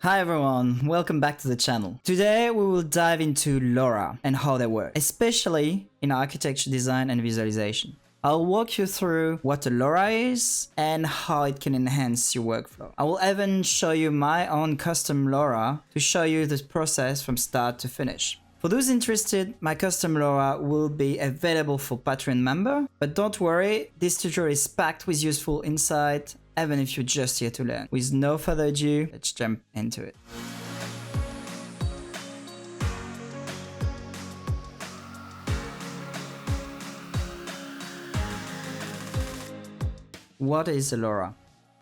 Hi everyone, welcome back to the channel. Today we will dive into LoRA and how they work, especially in architecture design and visualization. I'll walk you through what a LoRA is and how it can enhance your workflow. I will even show you my own custom LoRA to show you this process from start to finish. For those interested, my custom LoRA will be available for Patreon member, but don't worry, this tutorial is packed with useful insight even if you're just here to learn. With no further ado, let's jump into it. What is a LoRA?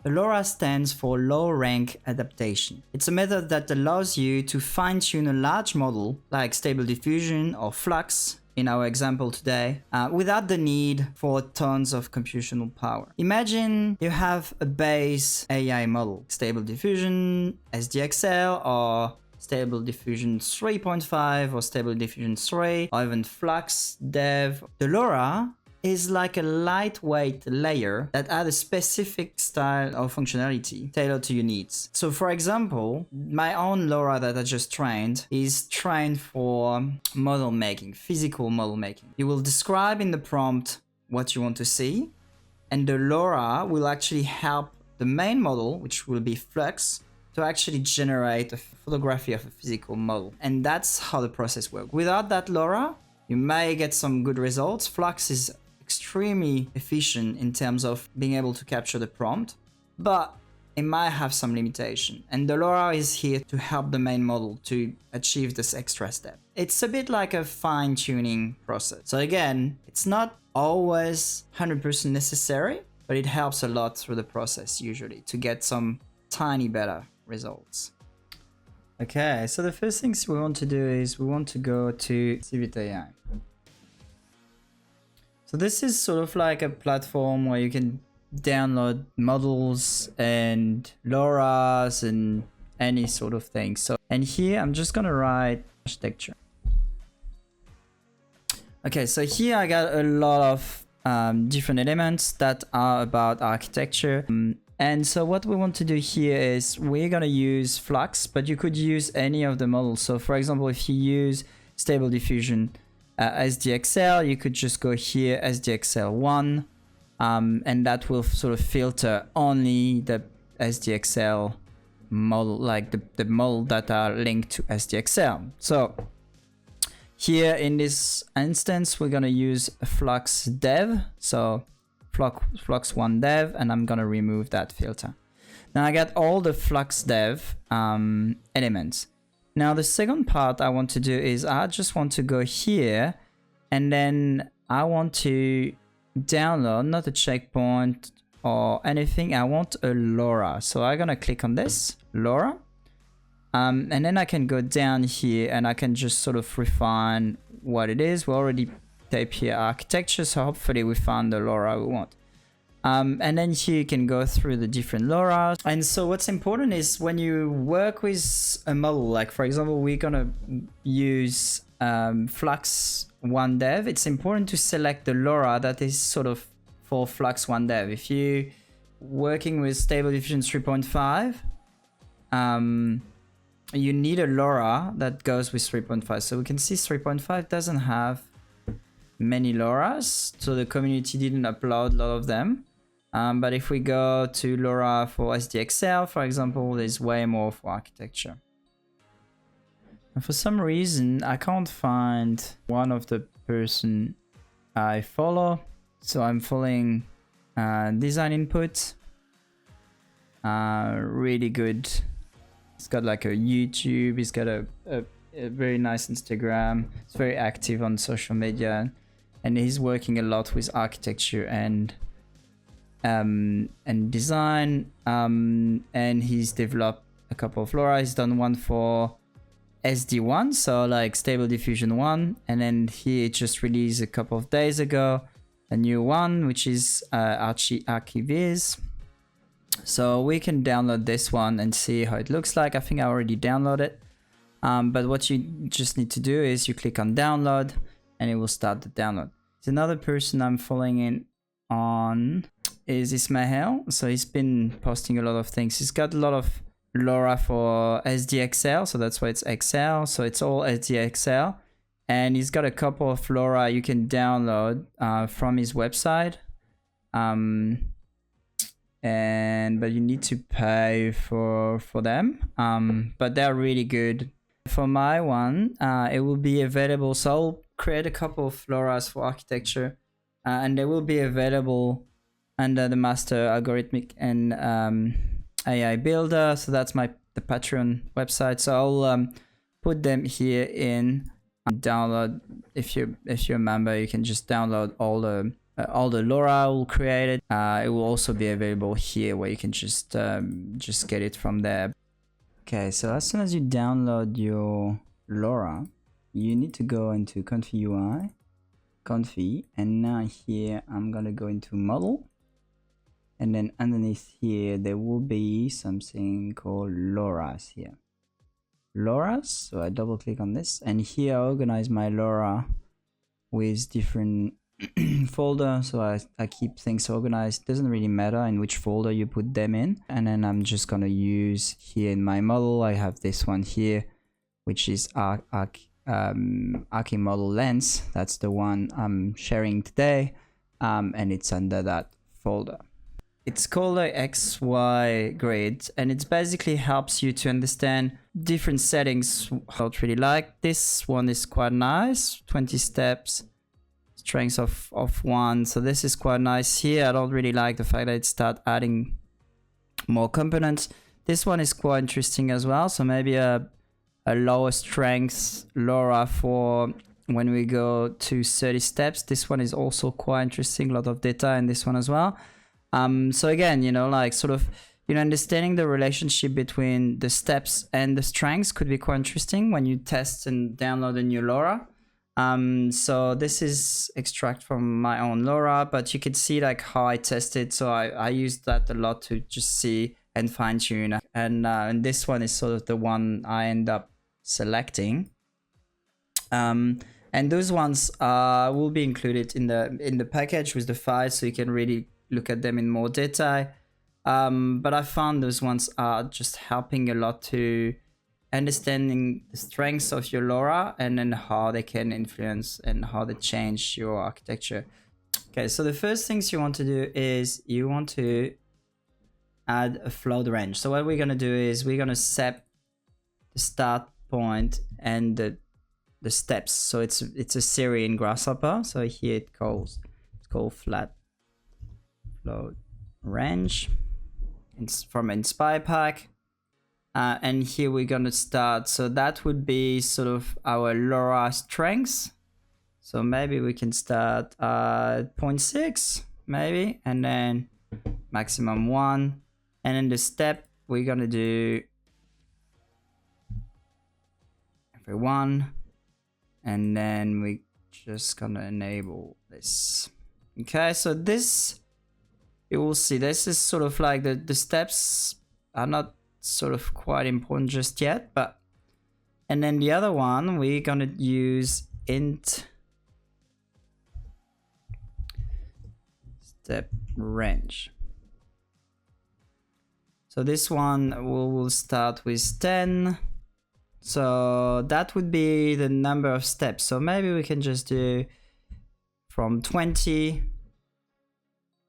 A LoRA stands for low rank adaptation. It's a method that allows you to fine-tune a large model like Stable Diffusion or Flux in our example today, without the need for tons of computational power. Imagine you have a base AI model, Stable Diffusion, SDXL, or Stable Diffusion 3.5, or Stable Diffusion 3, or even Flux Dev. The LoRA is like a lightweight layer that adds a specific style or functionality tailored to your needs. So for example, my own LoRA that I just trained is trained for model making, physical model making. You will describe in the prompt what you want to see, and the LoRA will actually help the main model, which will be Flux, to actually generate a photography of a physical model. And that's how the process works. Without that LoRA, you may get some good results. Flux is extremely efficient in terms of being able to capture the prompt, but it might have some limitation. And the LoRA is here to help the main model to achieve this extra step. It's a bit like a fine-tuning process. So again, it's not always 100% necessary, but it helps a lot through the process usually to get some tiny better results. Okay, so the first things we want to do is we want to go to CivitAI. So this is sort of like a platform where you can download models and LoRa's and any sort of thing. So, and here I'm just gonna write architecture. Okay, so here I got a lot of different elements that are about architecture. And so what we want to do here is we're gonna use Flux, but you could use any of the models. So for example, if you use Stable Diffusion, SDXL, you could just go here SDXL1, and that will sort of filter only the SDXL model, like the model that are linked to SDXL. So here in this instance, we're gonna use Flux Dev, so Flux1 Dev, and I'm gonna remove that filter. Now I got all the Flux Dev elements. Now the second part I want to do is I just want to go here and then I want to download, not a checkpoint or anything, I want a LoRA. So I'm gonna click on this, LoRA, and then I can go down here and I can just sort of refine what it is. We already type here architecture, so hopefully we found the LoRA we want. And then here you can go through the different LoRa's. And so what's important is when you work with a model, like for example, we're gonna use Flux1 Dev, it's important to select the LoRa that is sort of for Flux1 Dev. If you're working with Stable Diffusion 3.5, you need a LoRa that goes with 3.5. So we can see 3.5 doesn't have many LoRa's, so the community didn't upload a lot of them. But if we go to LoRa for SDXL, for example, there's way more for architecture. And for some reason, I can't find one of the person I follow. So I'm following design input. Really good. He's got like a YouTube. He's got a very nice Instagram. He's very active on social media. And he's working a lot with architecture and design, and he's developed a couple of LoRa. He's done one for SD1, so like Stable Diffusion 1, and then he just released a couple of days ago a new one, which is Archiviz. So we can download this one and see how it looks like. I think I already downloaded it, but what you just need to do is you click on download and it will start the download. There's another person I'm following in on is Ismail. So he's been posting a lot of things. He's got a lot of LoRA for SDXL, so that's why it's XL. So it's all SDXL, and he's got a couple of LoRA you can download from his website. But you need to pay for them. But they're really good. For my one, it will be available. So I'll create a couple of LoRa's for architecture, and they will be available under the master algorithmic and AI builder. So that's the Patreon website. So I'll put them here in download. If you're a member, you can just download all the LoRa will create it. It will also be available here where you can just get it from there. Okay, so as soon as you download your LoRa, you need to go into ComfyUI, Comfy, and now here I'm gonna go into model, and then underneath here there will be something called LoRa's here. LoRa's, so I double click on this, and here I organize my LoRa with different folder, so I keep things organized. It doesn't really matter in which folder you put them in. And then I'm just gonna use here in my model, I have this one here, which is Archi model lens. That's the one I'm sharing today, and it's under that folder. It's called a XY grid, and it basically helps you to understand different settings. I don't really like this one, is quite nice, 20 steps, strengths of 1. So this is quite nice here. I don't really like the fact that it start adding more components. This one is quite interesting as well. So maybe a lower strength LoRa for when we go to 30 steps. This one is also quite interesting. A lot of data in this one as well. So again, you know, like sort of, you know, understanding the relationship between the steps and the strengths could be quite interesting when you test and download a new LoRa. So this is extract from my own LoRa, but you can see like how I tested. So I used that a lot to just see and fine tune. And this one is sort of the one I end up selecting. And those ones will be included in the package with the file, so you can really look at them in more detail. But I found those ones are just helping a lot to understanding the strengths of your LoRa and then how they can influence and how they change your architecture. Okay, so the first things you want to do is you want to add a float range. So what we're going to do is we're going to set the start point and the steps. So it's a series in Grasshopper. So here it's called flat float range. It's from Inspire Pack. And here we're gonna start. So that would be sort of our LoRa strengths. So maybe we can start at 0.6, maybe, and then maximum 1. And then the step we're gonna do every 1. And then we just gonna enable this. Okay, so this, you will see, this is sort of like the steps are not sort of quite important just yet, but and then the other one we're gonna use int step range. So this one will start with 10. So that would be the number of steps. So maybe we can just do from 20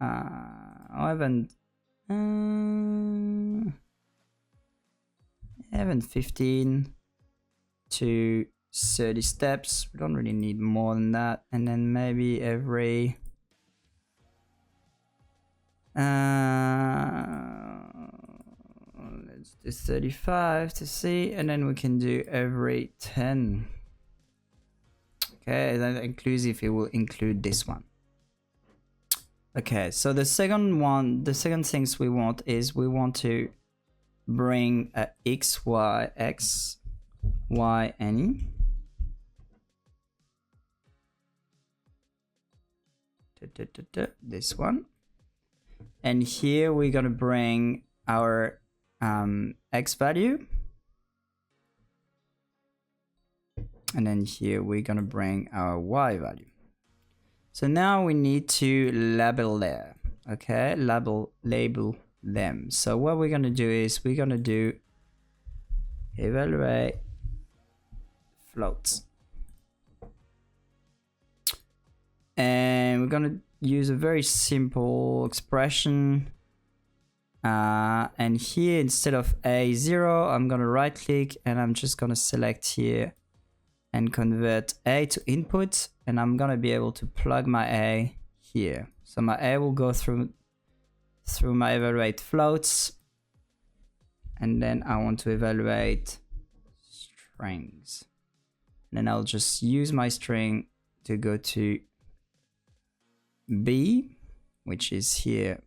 or even 15 to 30 steps. We don't really need more than that. And then maybe every let's do 35 to see, and then we can do every 10. Okay, that inclusive, it will include this one. Okay, so the second things we want is we want to bring a x, y, any. This one. And here we're gonna bring our x value. And then here we're gonna bring our y value. So now we need to label there. Okay, label them. So what we're gonna do is we're gonna do evaluate floats. And we're gonna use a very simple expression. And here, instead of A0, I'm gonna right click and I'm just gonna select here and convert A to input, and I'm gonna be able to plug my A here. So my A will go through my evaluate floats, and then I want to evaluate strings. And then I'll just use my string to go to B, which is here.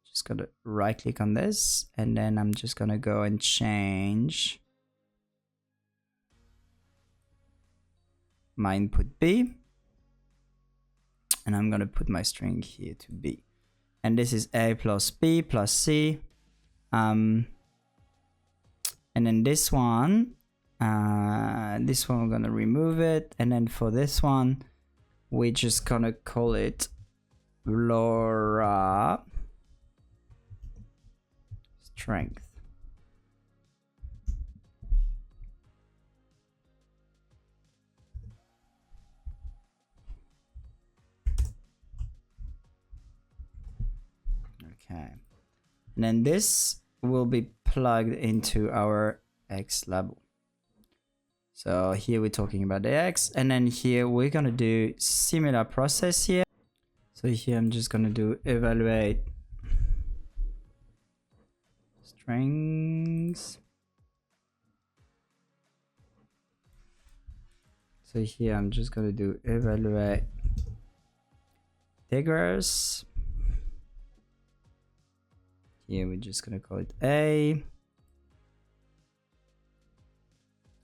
Just gonna right click on this, and then I'm just gonna go and change my input B, and I'm gonna put my string here to B, and this is A plus B plus C, and then this one we're gonna remove it, and then for this one we're just gonna call it LoRA strength. Okay, and then this will be plugged into our X label. So here we're talking about the X, and then here we're gonna do similar process here. So here I'm just gonna do evaluate strings. So here I'm just gonna do evaluate integers. Here we're just gonna call it A,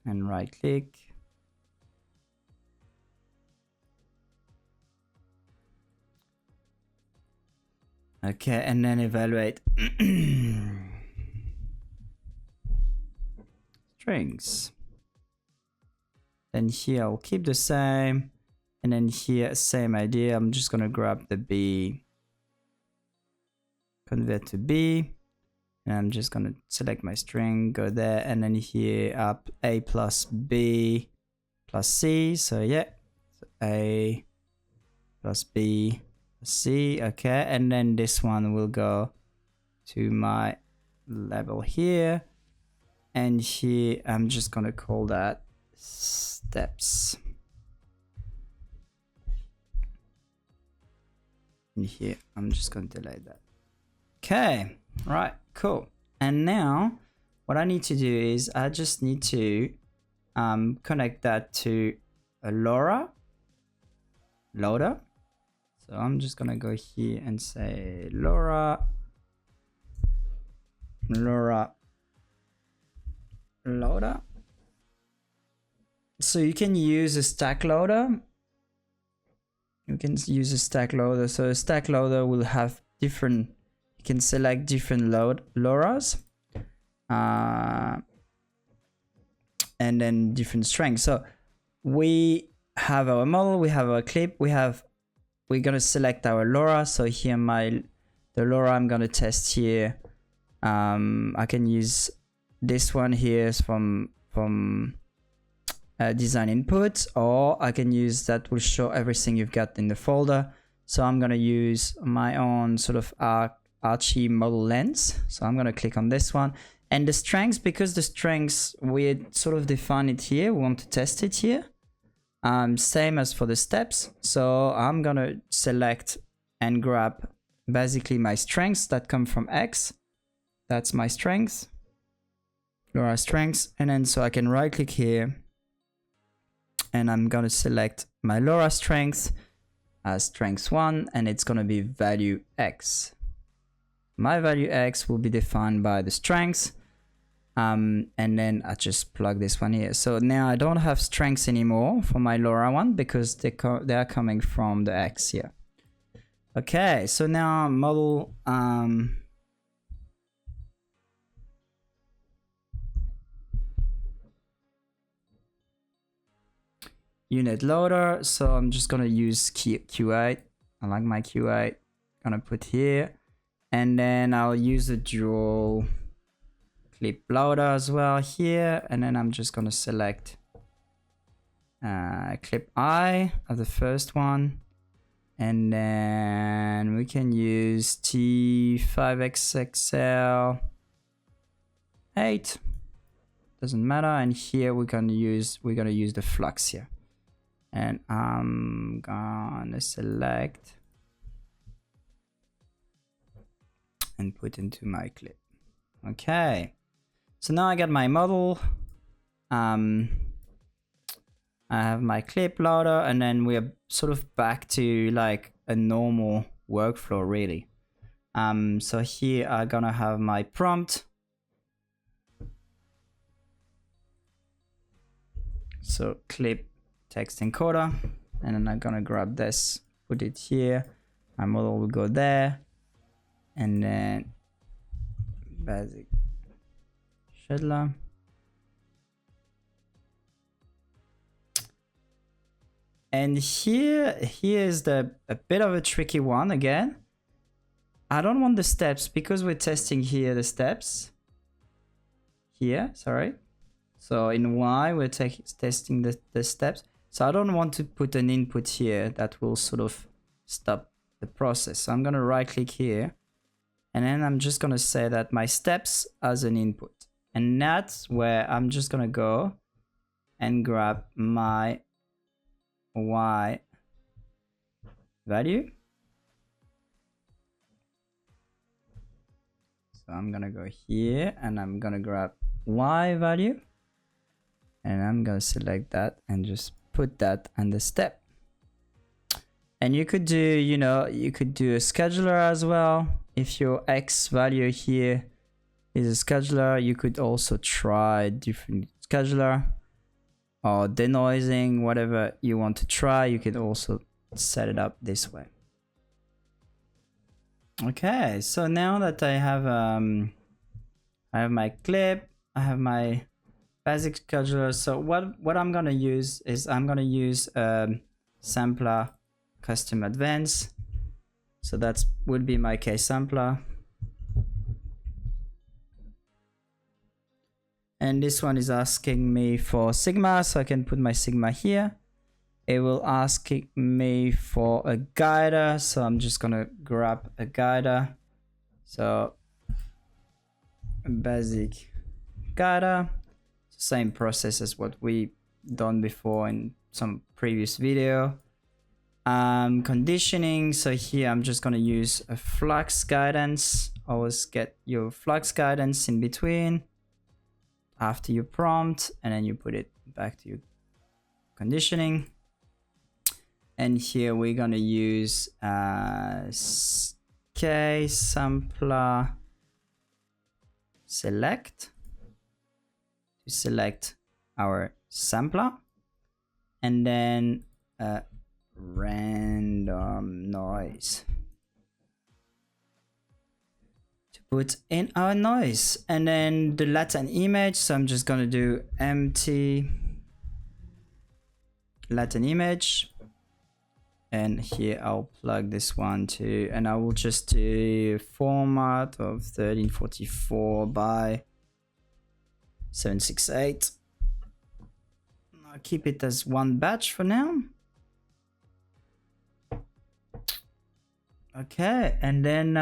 and right click. Okay, and then evaluate strings. Then here I'll keep the same, and then here same idea. I'm just gonna grab the B, convert to B, and I'm just gonna select my string, go there, and then here up A plus B plus C. So yeah, so A plus B plus C. Okay, and then this one will go to my level here, and here I'm just gonna call that steps. And here I'm just gonna delete that. Okay, right, cool. And now what I need to do is I just need to connect that to a LoRa loader. So I'm just gonna go here and say LoRa loader. So you can use a stack loader. You can use a stack loader. So a stack loader will have different, you can select different LoRa's and then different strengths. So we have our model, we have our clip, we're gonna select our LoRa. So here the LoRa I'm gonna test here. I can use this one here from design input, or I can use that will show everything you've got in the folder. So I'm gonna use my own sort of Archie model lens. So I'm gonna click on this one, and the strengths, because the strengths we sort of define it here, we want to test it here. Same as for the steps. So I'm gonna select and grab basically my strengths that come from X. That's my strengths, LoRa strengths, and then so I can right click here, and I'm gonna select my LoRa strength as strength 1, and it's gonna be value X. My value X will be defined by the strengths, and then I just plug this one here. So now I don't have strengths anymore for my LoRa one because they are coming from the X here. Okay, so now model unit loader. So I'm just gonna use Q8. I like my Q8. Gonna put here, and then I'll use the dual clip loader as well here, and then I'm just gonna select clip I of the first one, and then we can use T5XXL 8, doesn't matter, and here we're gonna use the flux here, and I'm gonna select and put into my clip. Okay, so now I got my model. I have my clip loader, and then we are sort of back to like a normal workflow really. So here I'm gonna have my prompt. So clip text encoder, and then I'm gonna grab this, put it here. My model will go there, and then basic scheduler. And here's a bit of a tricky one again. I don't want the steps because we're testing here the steps. Here, sorry. So in Y, we're testing the steps. So I don't want to put an input here that will sort of stop the process. So I'm gonna right click here, and then I'm just gonna say that my steps as an input. And that's where I'm just gonna go and grab my Y value. So I'm gonna go here and I'm gonna grab Y value, and I'm gonna select that and just put that on the step. And you could do, you could do a scheduler as well. If your X value here is a scheduler, you could also try different scheduler. Or denoising, whatever you want to try, you can also set it up this way. Okay, so now that I have my clip, I have my basic scheduler. So what I'm gonna use is I'm gonna use sampler custom advance. So that would be my case sampler. And this one is asking me for sigma, so I can put my sigma here. It will ask me for a guider, so I'm just gonna grab a guider. So basic guider, same process as what we done before in some previous video. Conditioning, so here I'm just gonna use a flux guidance. Always get your flux guidance in between after your prompt, and then you put it back to your conditioning. And here we're gonna use case sampler select to select our sampler, and then random noise put in our noise, and then the Latin image. So I'm just gonna do empty Latin image, and here I'll plug this one to, and I will just do format of 1344 by 768. I'll keep it as one batch for now. Okay, and then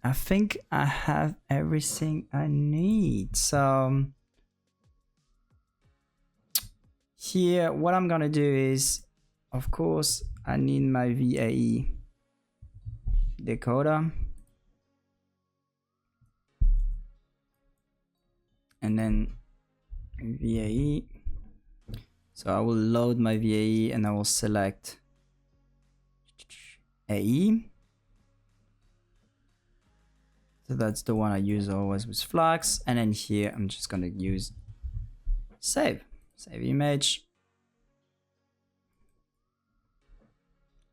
I think I have everything I need. So here, what I'm gonna do is, of course, I need my VAE decoder, and then VAE. So I will load my VAE and I will select AE. So that's the one I use always with Flux. And then here I'm just gonna use save image.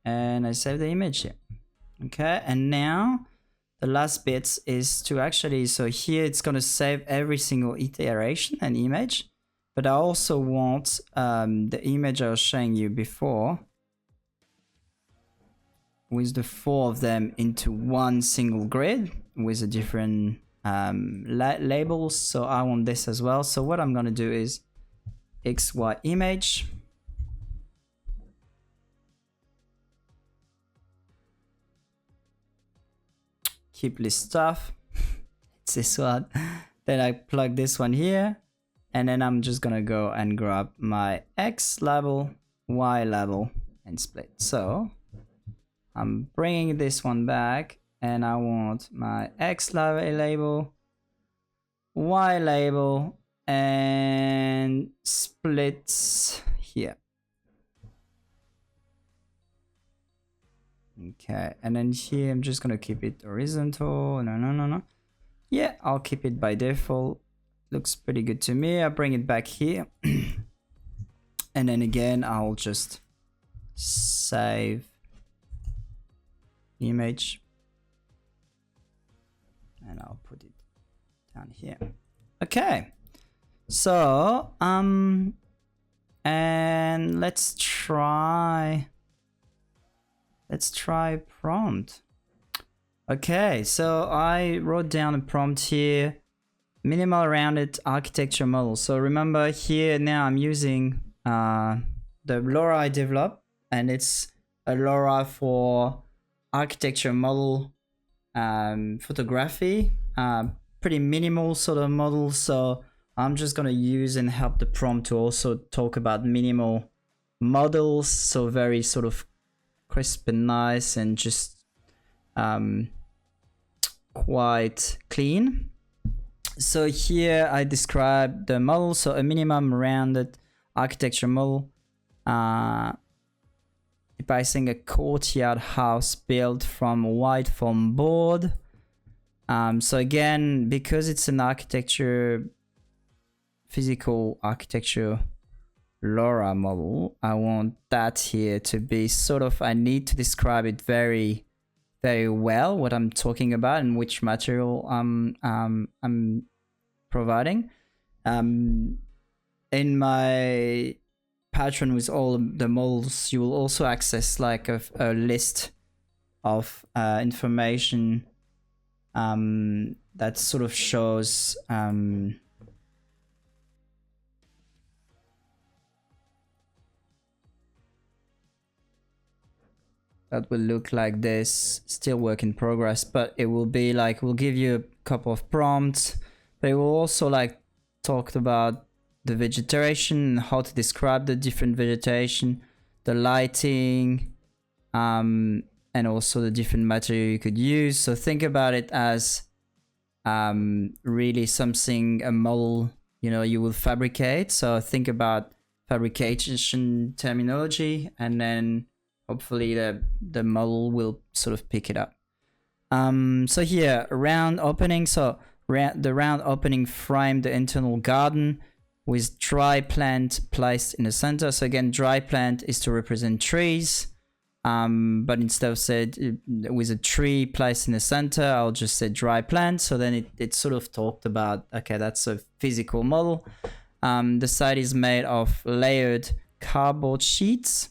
And I save the image here. Okay, and now the last bit is to actually, so here it's gonna save every single iteration and image, but I also want the image I was showing you before with the 4 of them into one single grid with a different labels, so I want this as well. So what I'm gonna do is XY image. Keep list stuff. It's this one. Then I plug this one here, and then I'm just gonna go and grab my X label, Y label, and split. So I'm bringing this one back, and I want my X label, Y label, and splits here. Okay, and then here I'm just gonna keep it horizontal. No. Yeah, I'll keep it by default. Looks pretty good to me. I bring it back here. And then again, I'll just save image. And I'll put it down here. Okay. So, and let's try prompt. Okay, so I wrote down a prompt here, minimal rounded architecture model. So remember here now I'm using the LoRA I developed, and it's a LoRA for architecture model photography, pretty minimal sort of model. So I'm just gonna use and help the prompt to also talk about minimal models, so very sort of crisp and nice and just quite clean. So here I describe the model, so a minimum rounded architecture model, devising a courtyard house built from white foam board. So again, because it's an architecture, physical architecture LoRA model, I want that here to be sort of, I need to describe it very well, what I'm talking about and which material I'm providing. In my Patreon with all the models, you will also access like a list of information that sort of shows that will look like this. Still work in progress, but it will be like, we'll give you a couple of prompts, but it will also like talk about the vegetation, how to describe the different vegetation, the lighting, and also the different material you could use. So think about it as really something, a model, you know, you will fabricate. So think about fabrication terminology, and then hopefully the model will sort of pick it up. So here, round opening. So the round opening framed the internal garden with dry plant placed in the center. So again, dry plant is to represent trees. But instead of said with a tree placed in the center, I'll just say dry plant. So then it sort of talked about, okay, that's a physical model. The site is made of layered cardboard sheets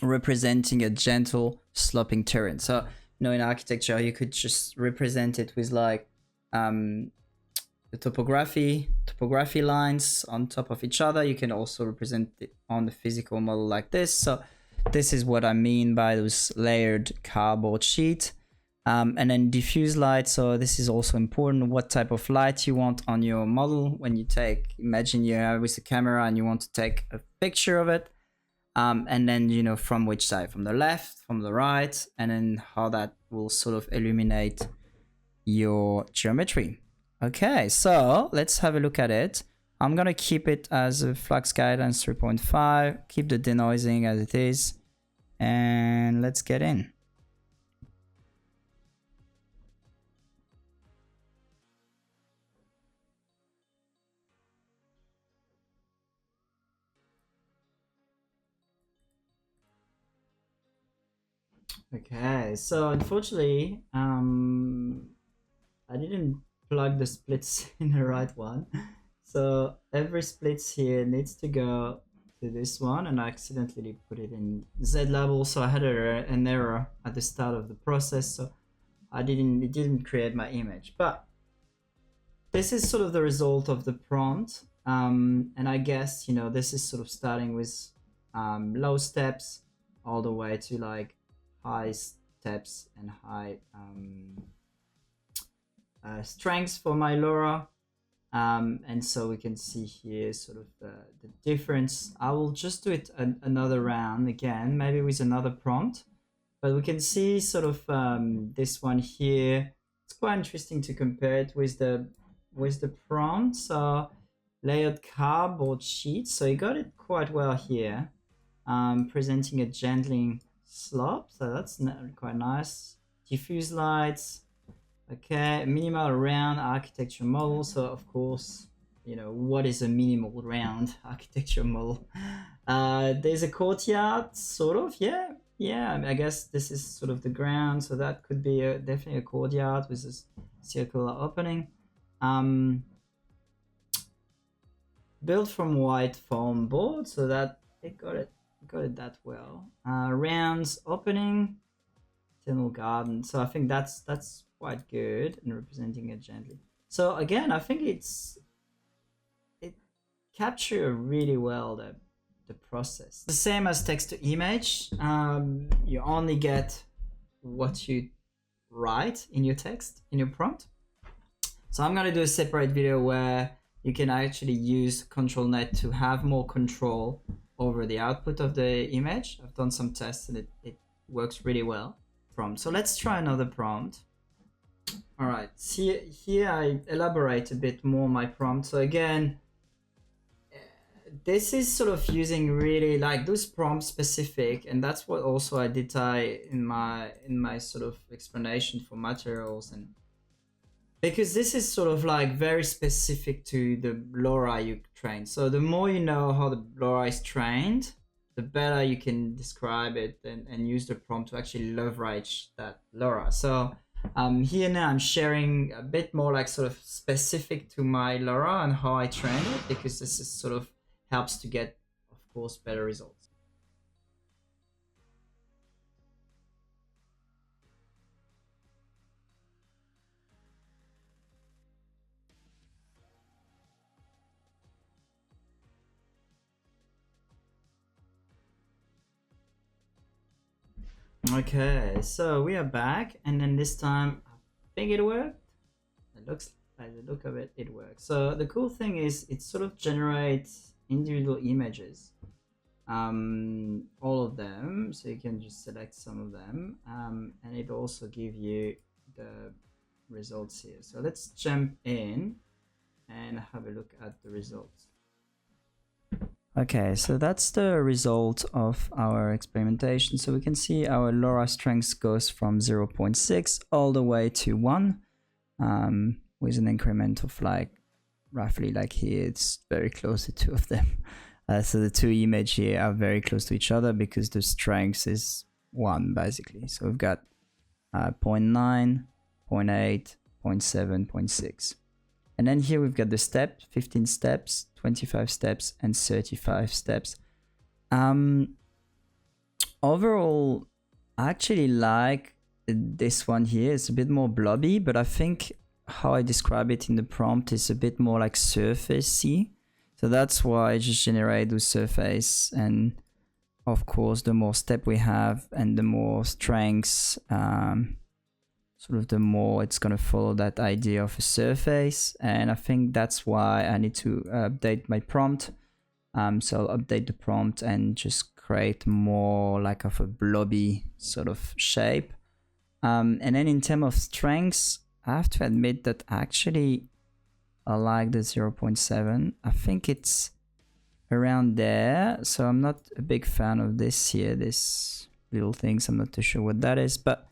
representing a gentle sloping terrain. So, you know, in architecture, you could just represent it with like the topography lines on top of each other. You can also represent it on the physical model like this. So this is what I mean by those layered cardboard sheet. And then diffuse light. So this is also important, what type of light you want on your model. When you take, imagine you have with a camera and you want to take a picture of it. And then, you know, from which side, from the left, from the right, and then how that will sort of illuminate your geometry. Okay, so let's have a look at it. I'm gonna keep it as a flux guidance 3.5, keep the denoising as it is, and let's get in. Okay, so unfortunately, I didn't plug the splits in the right one. So every splits here needs to go to this one, and I accidentally put it in Z level. So I had an error at the start of the process. So it didn't create my image, but this is sort of the result of the prompt. And I guess, you know, this is sort of starting with low steps all the way to like high steps and high strengths for my LoRA. And so we can see here sort of the difference. I will just do it another round again, maybe with another prompt. But we can see sort of this one here. It's quite interesting to compare it with the prompt. So layered cardboard sheet. So you got it quite well here. Presenting a gentling slope. So that's quite nice. Diffuse lights. Okay, minimal round architecture model. So of course, you know, what is a minimal round architecture model? There's a courtyard, sort of, yeah. I guess this is sort of the ground, so that could be definitely a courtyard with this circular opening. Built from white foam board, so that it got it that well. Rounds opening, tunnel garden. So I think that's quite good and representing it gently. So again, I think it captures really well the process. The same as text to image. You only get what you write in your text, in your prompt. So I'm gonna do a separate video where you can actually use ControlNet to have more control over the output of the image. I've done some tests and it works really well. So let's try another prompt. All right, see here I elaborate a bit more my prompt. So again, this is sort of using really like those prompt specific, and that's what also I did in my sort of explanation for materials, and because this is sort of like very specific to the LoRA you train. So the more you know how the LoRA is trained, the better you can describe it and use the prompt to actually leverage that LoRA. So here now I'm sharing a bit more like sort of specific to my LoRA and how I train it, because this is sort of helps to get, of course, better results. Okay, so we are back, and then this time I think it worked. It looks like the look of it, it works. So the cool thing is it sort of generates individual images, all of them, so you can just select some of them, and it also give you the results here. So let's jump in and have a look at the results. Okay, so that's the result of our experimentation. So we can see our LoRA strength goes from 0.6 all the way to 1, with an increment of like roughly like here, it's very close to two of them. So the two images here are very close to each other because the strength is 1 basically. So we've got 0.9, 0.8, 0.7, 0.6. And then here we've got the steps, 15 steps, 25 steps, and 35 steps. Overall, I actually like this one here. It's a bit more blobby, but I think how I describe it in the prompt is a bit more like surfacey. So that's why I just generate the surface. And of course, the more step we have and the more strengths, sort of the more it's going to follow that idea of a surface. And I think that's why I need to update my prompt. So I'll update the prompt and just create more like of a blobby sort of shape. And then in terms of strengths, I have to admit that actually I like the 0.7. I think it's around there. So I'm not a big fan of this here, this little things. I'm not too sure what that is, but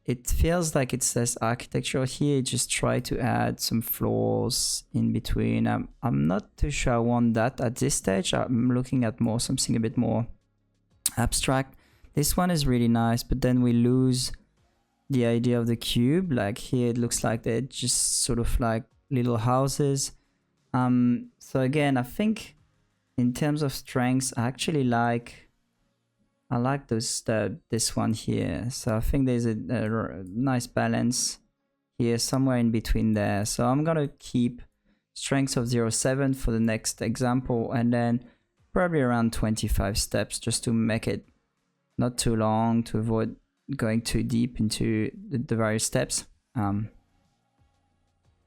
it feels like it says architecture here. Just try to add some floors in between. I'm not too sure I want that at this stage. I'm looking at more something a bit more abstract. This one is really nice, but then we lose the idea of the cube. Like here, it looks like they're just sort of like little houses. So again, I think in terms of strengths, I actually like this one here. So I think there's a nice balance here, somewhere in between there. So I'm gonna keep strength of 0.7 for the next example, and then probably around 25 steps, just to make it not too long, to avoid going too deep into the various steps.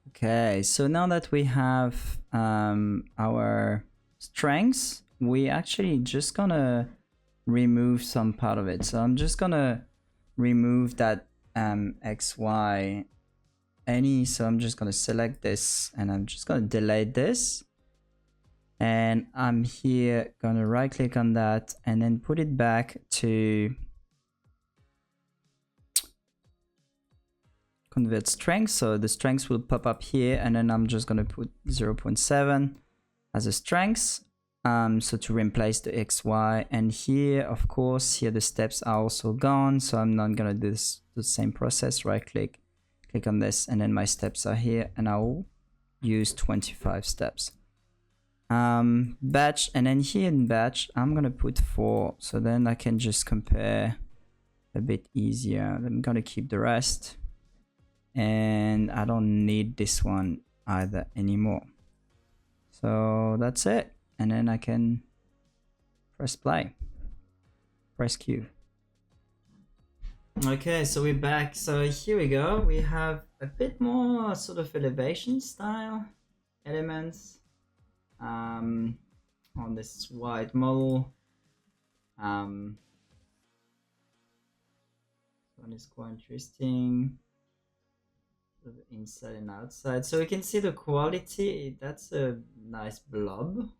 Okay, so now that we have our strengths, we actually just gonna remove some part of it. So I'm just gonna remove that XY any. So I'm just gonna select this and I'm just gonna delete this. And I'm here gonna right click on that and then put it back to convert strength. So the strengths will pop up here, and then I'm just gonna put 0.7 as a strength. So to replace the XY, and here, of course, here the steps are also gone. So I'm not gonna do this the same process. Right click, click on this, and then my steps are here, and I'll use 25 steps. Batch, and then here in batch, I'm gonna put 4. So then I can just compare a bit easier. I'm gonna keep the rest, and I don't need this one either anymore. So that's it. And then I can press play, press Q. Okay, so we're back. So here we go. We have a bit more sort of elevation style elements on this white model. One is quite interesting. Inside and outside, so we can see the quality. That's a nice blob.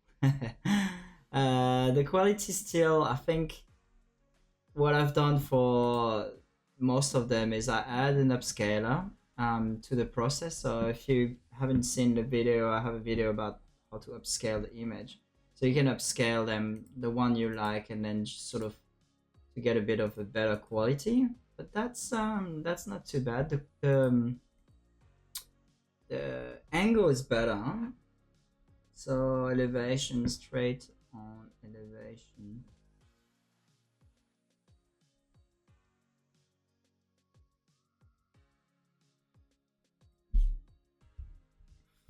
The quality still, I think what I've done for most of them is I add an upscaler to the process. So if you haven't seen the video, I have a video about how to upscale the image. So you can upscale them, the one you like, and then just sort of to get a bit of a better quality. But that's not too bad. The angle is better, huh? So elevation, straight on elevation.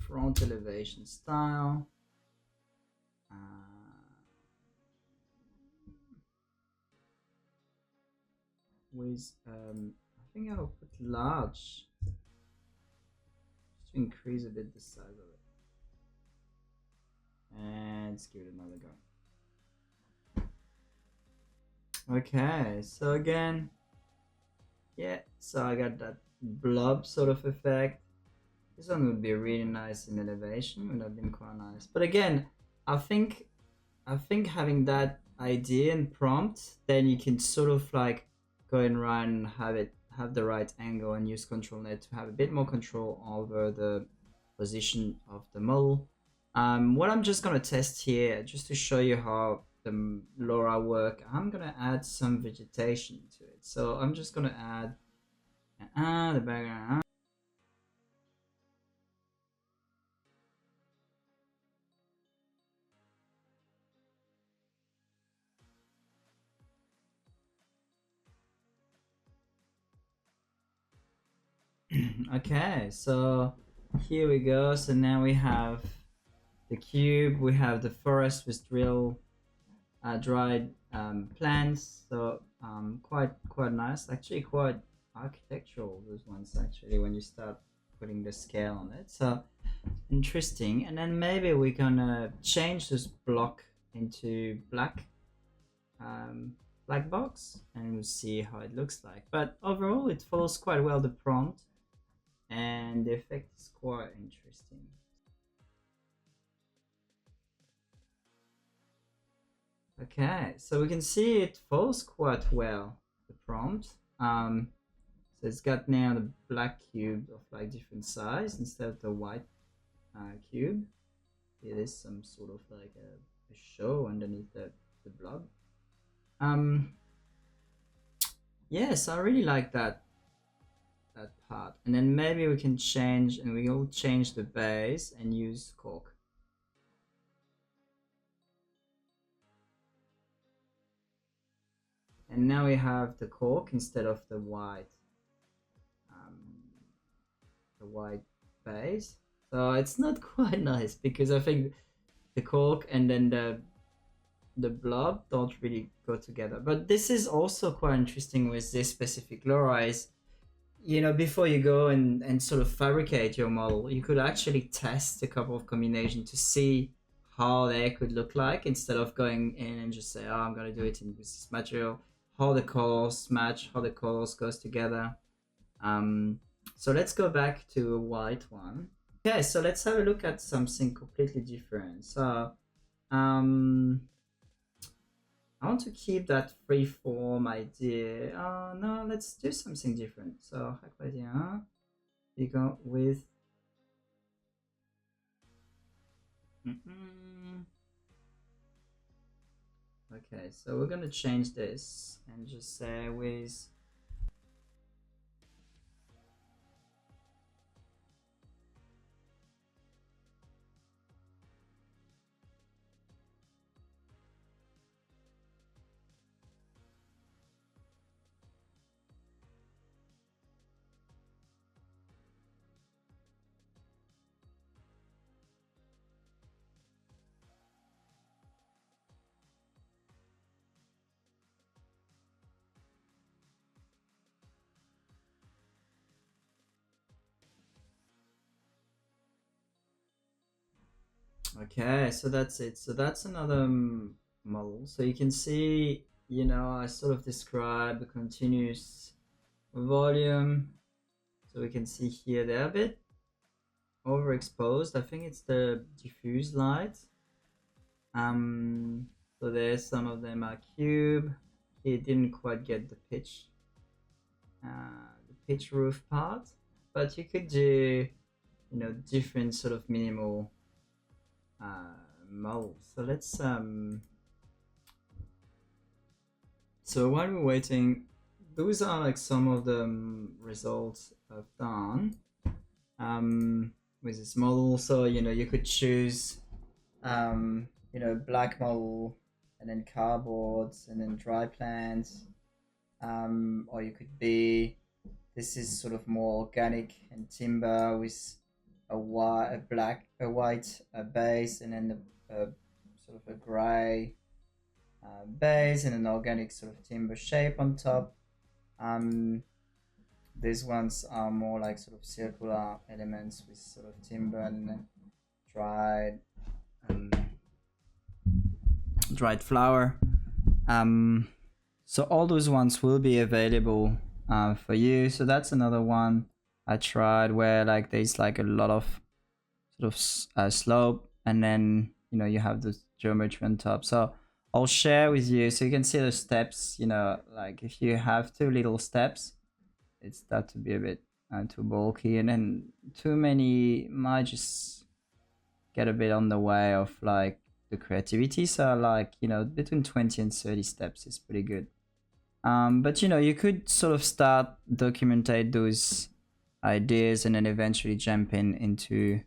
Front elevation style. With I think I'll put large, just to increase a bit the size of it. And let's give it another go. Okay, so again, yeah, so I got that blob sort of effect. This one would be really nice in elevation, would have been quite nice. But again, I think having that idea and prompt, then you can sort of like go and run, have the right angle, and use control net to have a bit more control over the position of the model. What I'm just gonna test here, just to show you how the LoRA work, I'm gonna add some vegetation to it. So I'm just gonna add the background. Okay, so here we go. So now we have the cube, we have the forest with dried plants. So quite nice, actually quite architectural, those ones, actually, when you start putting the scale on it. So interesting. And then maybe we're gonna change this block into black box, and we'll see how it looks like. But overall it follows quite well the prompt, and the effect is quite interesting. Okay, so we can see it follows quite well the prompt. So it's got now the black cube of like different size instead of the white cube. It is some sort of like a show underneath the blob. Yes, I really like that part. And then maybe we can change, and we will change the base and use cork. And now we have the cork instead of the white a white base. So it's not quite nice because I think the cork and then the blob don't really go together. But this is also quite interesting with this specific LoRA is, you know, before you go and sort of fabricate your model, you could actually test a couple of combinations to see how they could look like instead of going in and just say, oh, I'm going to do it in this material, how the colors match, how the colors goes together. So let's go back to a white one. Okay, so let's have a look at something completely different. So I want to keep that freeform idea. Oh no, let's do something different. So you go with okay, so we're gonna change this and just say with okay, so that's it. So that's another model. So you can see, you know, I sort of describe the continuous volume. So we can see here they're a bit overexposed. I think it's the diffuse light. So there's some of them are cube. It didn't quite get the pitch roof part, but you could do, you know, different sort of minimal models. So let's so while we're waiting, those are like some of the results I've done with this model. So, you know, you could choose you know, black model and then cardboards and then dry plants, or you could be, this is sort of more organic and timber with a white base and then sort of a gray base and an organic sort of timber shape on top. These ones are more like sort of circular elements with sort of timber and then dried flour. So all those ones will be available for you. So that's another one I tried where like there's like a lot of sort of slope and then, you know, you have the geometry on top. So I'll share with you so you can see the steps, you know, like if you have too little steps, it's start to be a bit too bulky, and then too many might just get a bit on the way of like the creativity. So like, you know, between 20 and 30 steps is pretty good. But you know, you could sort of start documentate those ideas and then eventually jump into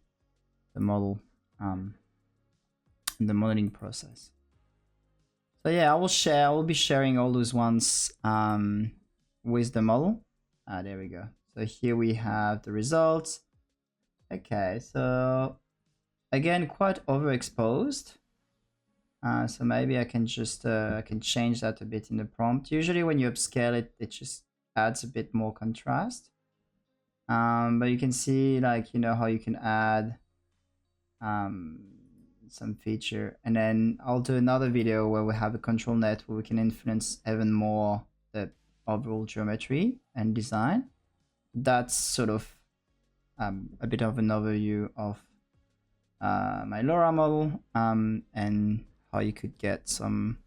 the model, the modeling process. So yeah, I will be sharing all those ones with the model. There we go. So here we have the results. Okay, so again, quite overexposed. So maybe I can just I can change that a bit in the prompt. Usually when you upscale it, it just adds a bit more contrast. But you can see like, you know, how you can add some feature, and then I'll do another video where we have a control net where we can influence even more the overall geometry and design. That's sort of a bit of an overview of my LoRA model and how you could get some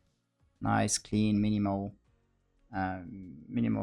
nice, clean, minimal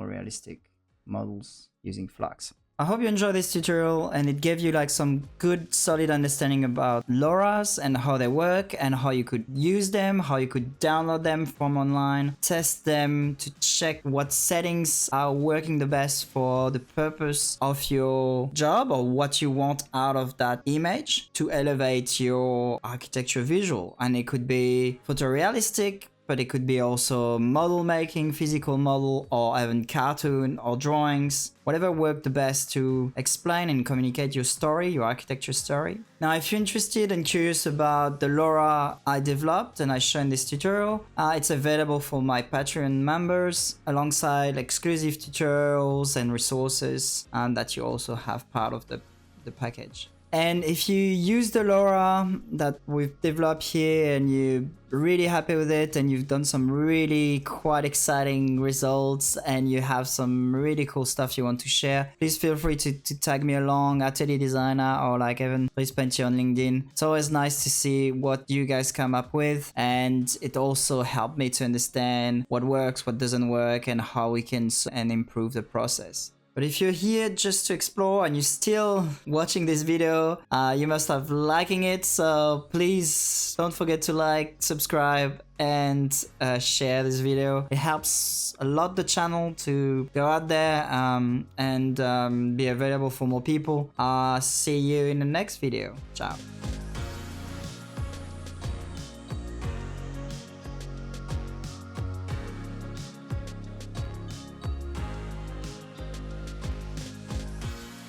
realistic models using Flux. I hope you enjoyed this tutorial and it gave you like some good solid understanding about LoRa's and how they work and how you could use them, how you could download them from online, test them to check what settings are working the best for the purpose of your job or what you want out of that image to elevate your architecture visual. And it could be photorealistic, but it could be also model making, physical model, or even cartoon or drawings, whatever worked the best to explain and communicate your story, your architecture story. Now, if you're interested and curious about the LoRA I developed and I show in this tutorial, it's available for my Patreon members alongside exclusive tutorials and resources that you also have part of the package. And if you use the LoRA that we've developed here and you're really happy with it and you've done some really quite exciting results and you have some really cool stuff you want to share, please feel free to tag me along, Atelier Designer, or like even please paint you on LinkedIn. It's always nice to see what you guys come up with, and it also helped me to understand what works, what doesn't work, and how we can improve the process. But if you're here just to explore and you're still watching this video, you must have liking it. So please don't forget to like, subscribe, and share this video. It helps a lot the channel to go out there and be available for more people. See you in the next video. Ciao.